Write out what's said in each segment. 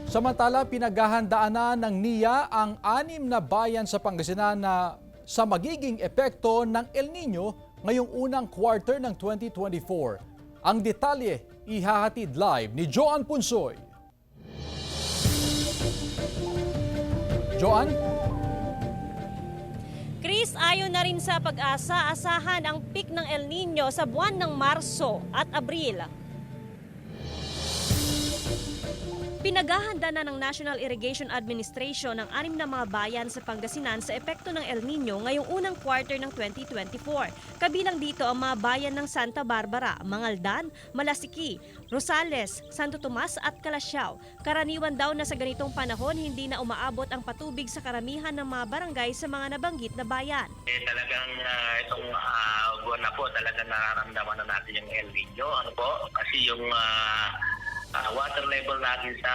Samantala, pinaghahandaan na ng NIA ang 6 na bayan sa Pangasinan na sa magiging epekto ng El Nino ngayong unang quarter ng 2024. Ang detalye, ihahatid live ni Joan Punsoy. Joan? Chris, ayon na rin sa Pag-asa, asahan ang peak ng El Nino sa buwan ng Marso at Abril. Pinaghahanda na ng National Irrigation Administration ang 6 na mga bayan sa Pangasinan sa epekto ng El Nino ngayong unang quarter ng 2024. Kabilang dito ang mga bayan ng Santa Barbara, Mangaldan, Malasiki, Rosales, Santo Tomas at Calasiao. Karaniwan daw na sa ganitong panahon hindi na umaabot ang patubig sa karamihan ng mga barangay sa mga nabanggit na bayan. Talagang itong buwan na po talagang nararamdaman na natin yung El Nino. Ano po? Kasi yung water level natin sa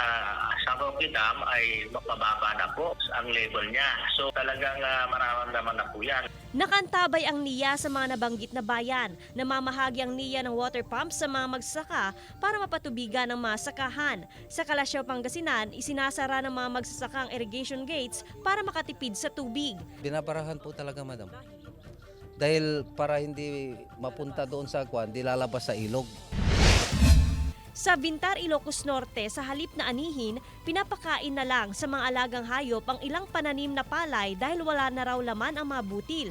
Roque Dam ay mababa na po ang level niya. So talagang mararamdaman na po yan. Nakantabay ang NIA sa mga nabanggit na bayan. Namamahagi ang NIA ng water pump sa mga magsasaka para mapatubigan ang mga sakahan. Sa Calasiao, Pangasinan, isinasara ng mga magsasaka ang irrigation gates para makatipid sa tubig. Binabarahan po talaga, madam. Dahil para hindi mapunta doon sa kwan, dilalabas sa ilog. Sa Bintar, Ilocos Norte, sa halip na anihin, pinapakain na lang sa mga alagang hayop ang ilang pananim na palay dahil wala na raw laman ang mga butil.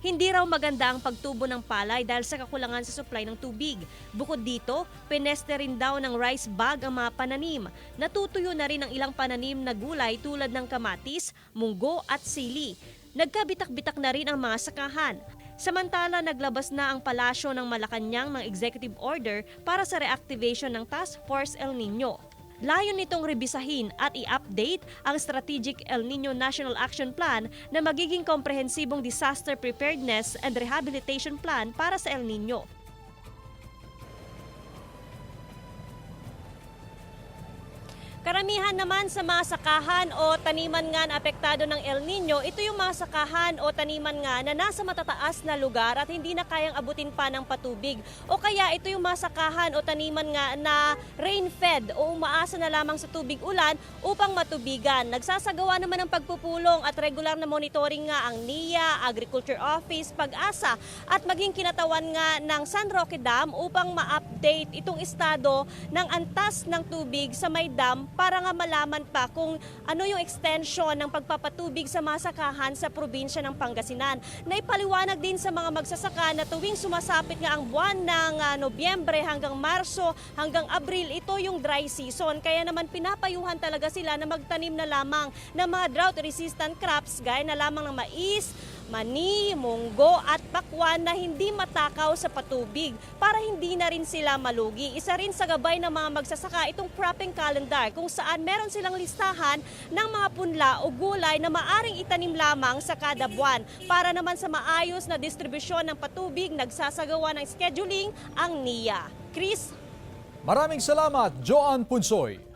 Hindi raw maganda ang pagtubo ng palay dahil sa kakulangan sa supply ng tubig. Bukod dito, pineste rin daw ng rice bag ang mga pananim. Natutuyo na rin ang ilang pananim na gulay tulad ng kamatis, munggo at sili. Nagkabitak-bitak na rin ang mga sakahan. Samantala, naglabas na ang palasyo ng Malacanang ng executive order para sa reactivation ng Task Force El Nino. Layon nitong rebisahin at i-update ang Strategic El Nino National Action Plan na magiging komprehensibong disaster preparedness and rehabilitation plan para sa El Nino. Karamihan naman sa mga sakahan o taniman nga na apektado ng El Nino, ito yung mga sakahan o taniman nga na nasa matataas na lugar at hindi na kayang abutin pa ng patubig. O kaya ito yung mga sakahan o taniman nga na rain-fed o umaasa na lamang sa tubig ulan upang matubigan. Nagsasagawa naman ng pagpupulong at regular na monitoring nga ang NIA, Agriculture Office, Pag-asa at maging kinatawan nga ng San Roque Dam upang ma-update itong estado ng antas ng tubig sa may dam para nga malaman pa kung ano yung extension ng pagpapatubig sa mga sakahan sa probinsya ng Pangasinan. Naipaliwanag din sa mga magsasaka na tuwing sumasapit nga ang buwan ng Nobyembre hanggang Marso hanggang Abril, ito yung dry season. Kaya naman pinapayuhan talaga sila na magtanim na lamang ng mga drought-resistant crops gaya na lamang ng mais, mani, munggo at pakwan na hindi matakaw sa patubig para hindi na rin sila malugi. Isa rin sa gabay ng mga magsasaka itong cropping calendar kung saan meron silang listahan ng mga punla o gulay na maaring itanim lamang sa kada buwan. Para naman sa maayos na distribusyon ng patubig, nagsasagawa ng scheduling ang NIA. Chris? Maraming salamat, Joan Punsoy.